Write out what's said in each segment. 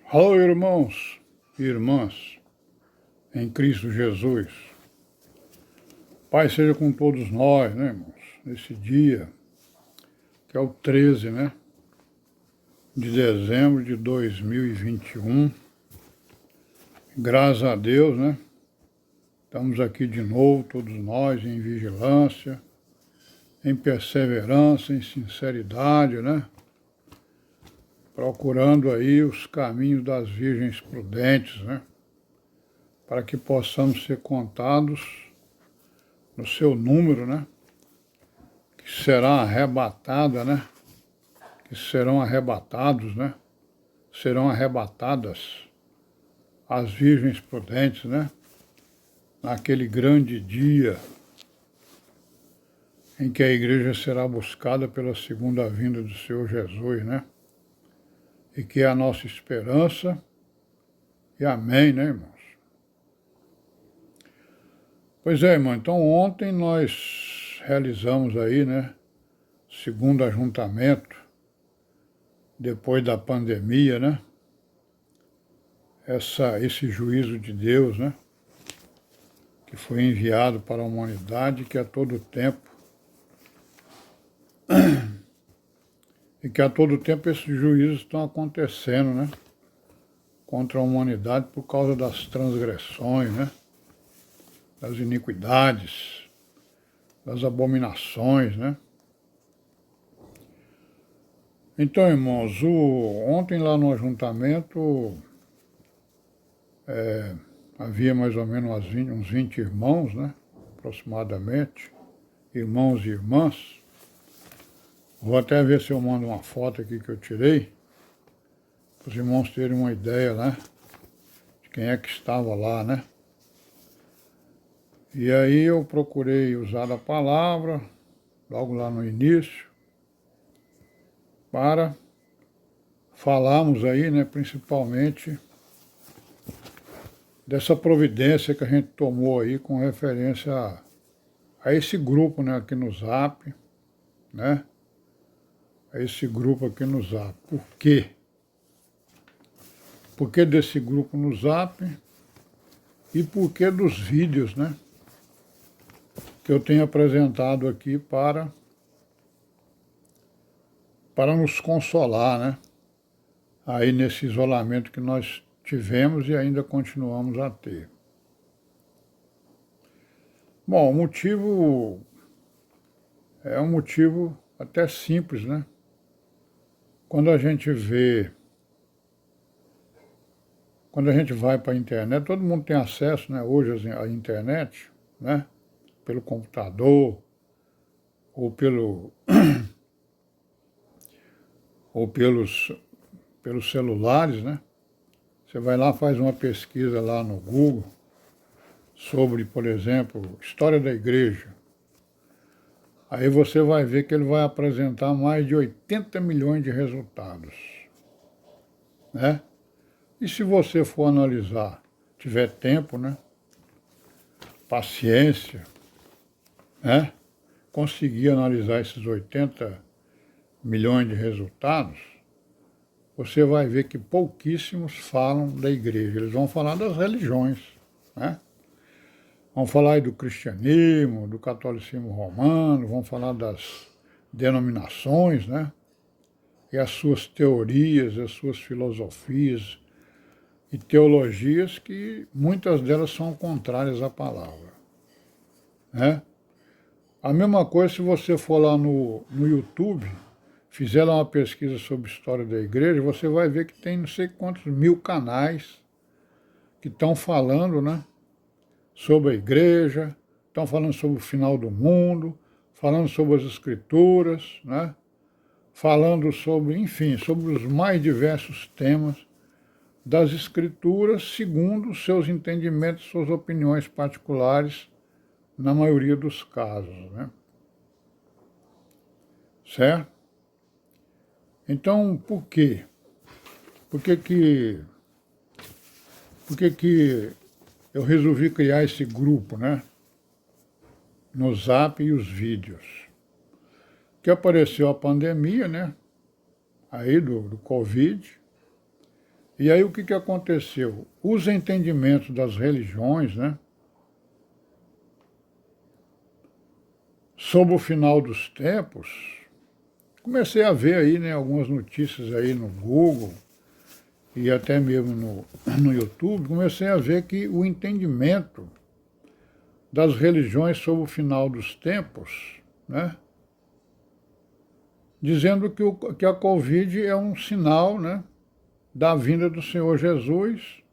Alô, irmãos e irmãs, em Cristo Jesus. Pai seja com todos nós, né, irmãos? Nesse dia, que é o 13, né, de dezembro de 2021. Graças a Deus, né? Estamos aqui de novo, todos nós, em vigilância, em perseverança, em sinceridade, né? Procurando aí os caminhos das virgens prudentes, né? Para que possamos ser contados no seu número, né? Que será arrebatada, né? Que serão arrebatados, né? Serão arrebatadas as virgens prudentes, né? Naquele grande dia em que a igreja será buscada pela segunda vinda do Senhor Jesus, né? E que é a nossa esperança, e amém, né, irmãos? Pois é, irmão, então ontem nós realizamos aí, né, segundo ajuntamento, depois da pandemia, né, esse juízo de Deus, né, que foi enviado para a humanidade, que a todo tempo, e que a todo tempo esses juízos estão acontecendo, né, contra a humanidade por causa das transgressões, né, das iniquidades, das abominações, né. Então, irmãos, ontem lá no ajuntamento havia mais ou menos uns 20 irmãos, né, aproximadamente, irmãos e irmãs. Vou até ver se eu mando uma foto aqui que eu tirei, para os irmãos terem uma ideia, né, de quem é que estava lá, né. E aí eu procurei usar a palavra, logo lá no início, para falarmos aí, né, principalmente dessa providência que a gente tomou aí com referência a esse grupo, né, aqui no Zap, né, a esse grupo aqui no Zap. Por quê? Por que desse grupo no Zap e por que dos vídeos, né, que eu tenho apresentado aqui para nos consolar, né, aí nesse isolamento que nós tivemos e ainda continuamos a ter. Bom, o motivo é um motivo até simples, né? Quando a gente vai para a internet, todo mundo tem acesso, né, hoje à internet, né, pelo computador ou ou pelos celulares, né? Você vai lá, faz uma pesquisa lá no Google sobre, por exemplo, história da igreja. Aí você vai ver que ele vai apresentar mais de 80 milhões de resultados, né? E se você for analisar, tiver tempo, né, paciência, né, conseguir analisar esses 80 milhões de resultados, você vai ver que pouquíssimos falam da igreja. Eles vão falar das religiões, né? Vão falar aí do cristianismo, do catolicismo romano, vão falar das denominações, né? E as suas teorias, as suas filosofias e teologias que muitas delas são contrárias à palavra, né? A mesma coisa se você for lá no YouTube, fizer lá uma pesquisa sobre história da igreja, você vai ver que tem não sei quantos mil canais que estão falando, né, sobre a igreja, estão falando sobre o final do mundo, falando sobre as escrituras, né, falando sobre, enfim, sobre os mais diversos temas das escrituras, segundo seus entendimentos, suas opiniões particulares, na maioria dos casos, né? Certo? Então, por quê? Por que eu resolvi criar esse grupo, né? No Zap e os vídeos. Que apareceu a pandemia, né? Aí do Covid. E aí o que aconteceu? Os entendimentos das religiões, né, sobre o final dos tempos, comecei a ver aí, né, algumas notícias aí no Google e até mesmo no YouTube, comecei a ver que o entendimento das religiões sobre o final dos tempos, né, dizendo que a Covid é um sinal, né, da vinda do Senhor Jesus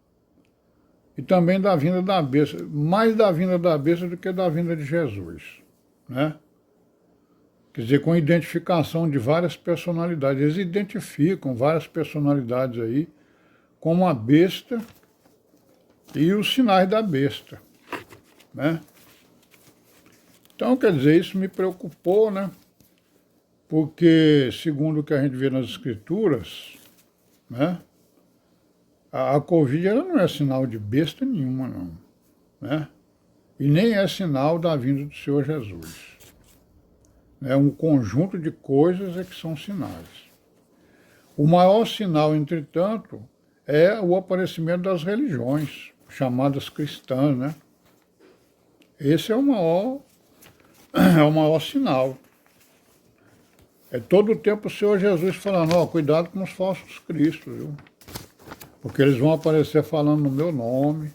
e também da vinda da besta, mais da vinda da besta do que da vinda de Jesus, né? Quer dizer, com identificação de várias personalidades. Eles identificam várias personalidades aí como a besta e os sinais da besta, né? Então, quer dizer, isso me preocupou, né? Porque, segundo o que a gente vê nas escrituras, né? A Covid ela não é sinal de besta nenhuma, não, né? E nem é sinal da vinda do Senhor Jesus. É um conjunto de coisas que são sinais. O maior sinal, entretanto, é o aparecimento das religiões, chamadas cristãs, né? Esse é o maior sinal. É todo o tempo o Senhor Jesus falando, ó, cuidado com os falsos cristos, viu? Porque eles vão aparecer falando no meu nome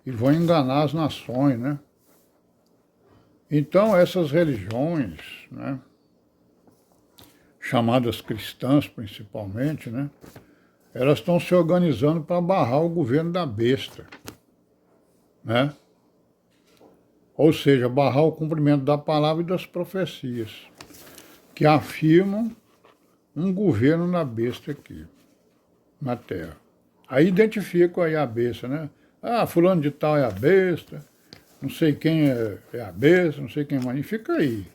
e vão enganar as nações, né? Então, essas religiões, né, chamadas cristãs principalmente, né, elas estão se organizando para barrar o governo da besta, né? Ou seja, barrar o cumprimento da palavra e das profecias, que afirmam um governo na besta aqui, na Terra. Aí identificam aí a besta, né? Ah, fulano de tal é a besta, não sei quem é a besta, não sei quem mais, e fica aí.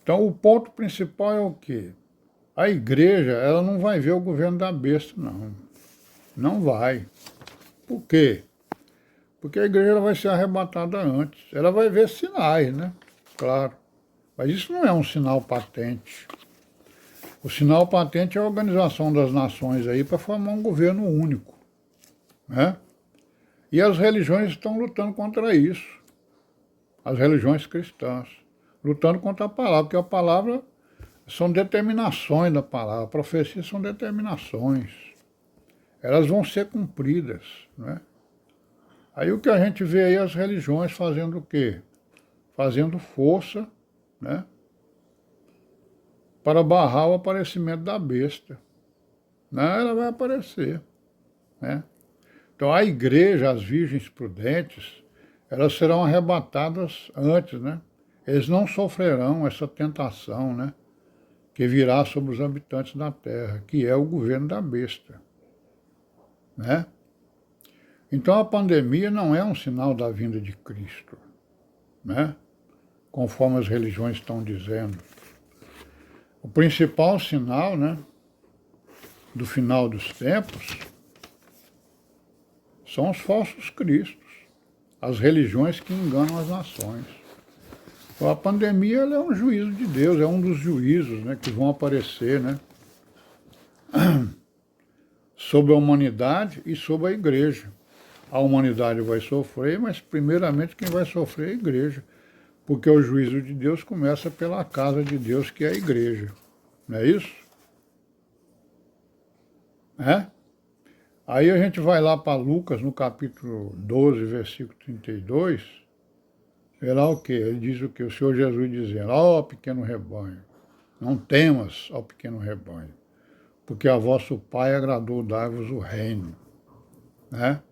Então o ponto principal é o quê? A igreja, ela não vai ver o governo da besta, não. Não vai. Por quê? Porque a igreja ela vai ser arrebatada antes. Ela vai ver sinais, né? Claro. Mas isso não é um sinal patente. O sinal patente é a organização das nações aí para formar um governo único, né? E as religiões estão lutando contra isso. As religiões cristãs. Lutando contra a palavra, porque a palavra são determinações da palavra. A profecia são determinações. Elas vão ser cumpridas, né? Aí o que a gente vê aí as religiões fazendo o quê? Fazendo força, né, para barrar o aparecimento da besta. Não, ela vai aparecer, né? Então a igreja, as virgens prudentes, elas serão arrebatadas antes, né? Eles não sofrerão essa tentação, né, que virá sobre os habitantes da terra, que é o governo da besta, né? Então a pandemia não é um sinal da vinda de Cristo, né? Conforme as religiões estão dizendo. O principal sinal, né, do final dos tempos são os falsos cristos, as religiões que enganam as nações. Então, a pandemia ela é um juízo de Deus, é um dos juízos, né, que vão aparecer, né, sobre a humanidade e sobre a igreja. A humanidade vai sofrer, mas primeiramente quem vai sofrer é a igreja, porque o juízo de Deus começa pela casa de Deus, que é a igreja. Não é isso? É? Aí a gente vai lá para Lucas, no capítulo 12, versículo 32, vê lá o quê? Ele diz o quê? O Senhor Jesus dizendo, ó pequeno rebanho, não temas, ó pequeno rebanho, porque a vosso Pai agradou dar-vos o reino, né?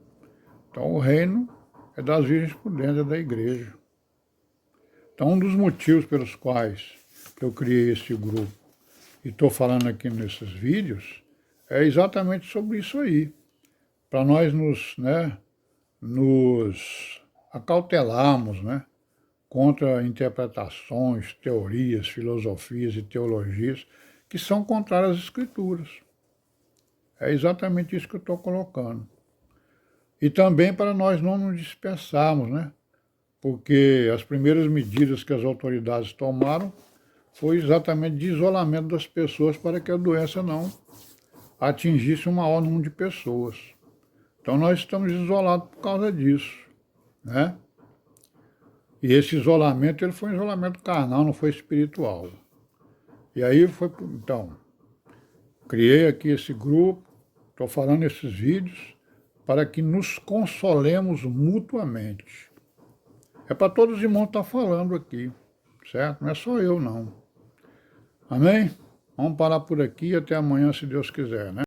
Então o reino é das virgens prudentes da igreja. Então um dos motivos pelos quais eu criei esse grupo e estou falando aqui nesses vídeos é exatamente sobre isso aí, para nós nos acautelarmos, né, contra interpretações, teorias, filosofias e teologias que são contrárias às Escrituras. É exatamente isso que eu estou colocando. E também para nós não nos dispersarmos, né? Porque as primeiras medidas que as autoridades tomaram foi exatamente de isolamento das pessoas para que a doença não atingisse um maior número de pessoas. Então nós estamos isolados por causa disso, né? E esse isolamento, ele foi um isolamento carnal, não foi espiritual. E aí foi, então, criei aqui esse grupo, estou falando esses vídeos, para que nos consolemos mutuamente. É para todos os irmãos estar falando aqui, certo? Não é só eu, não. Amém? Vamos parar por aqui e até amanhã, se Deus quiser, né?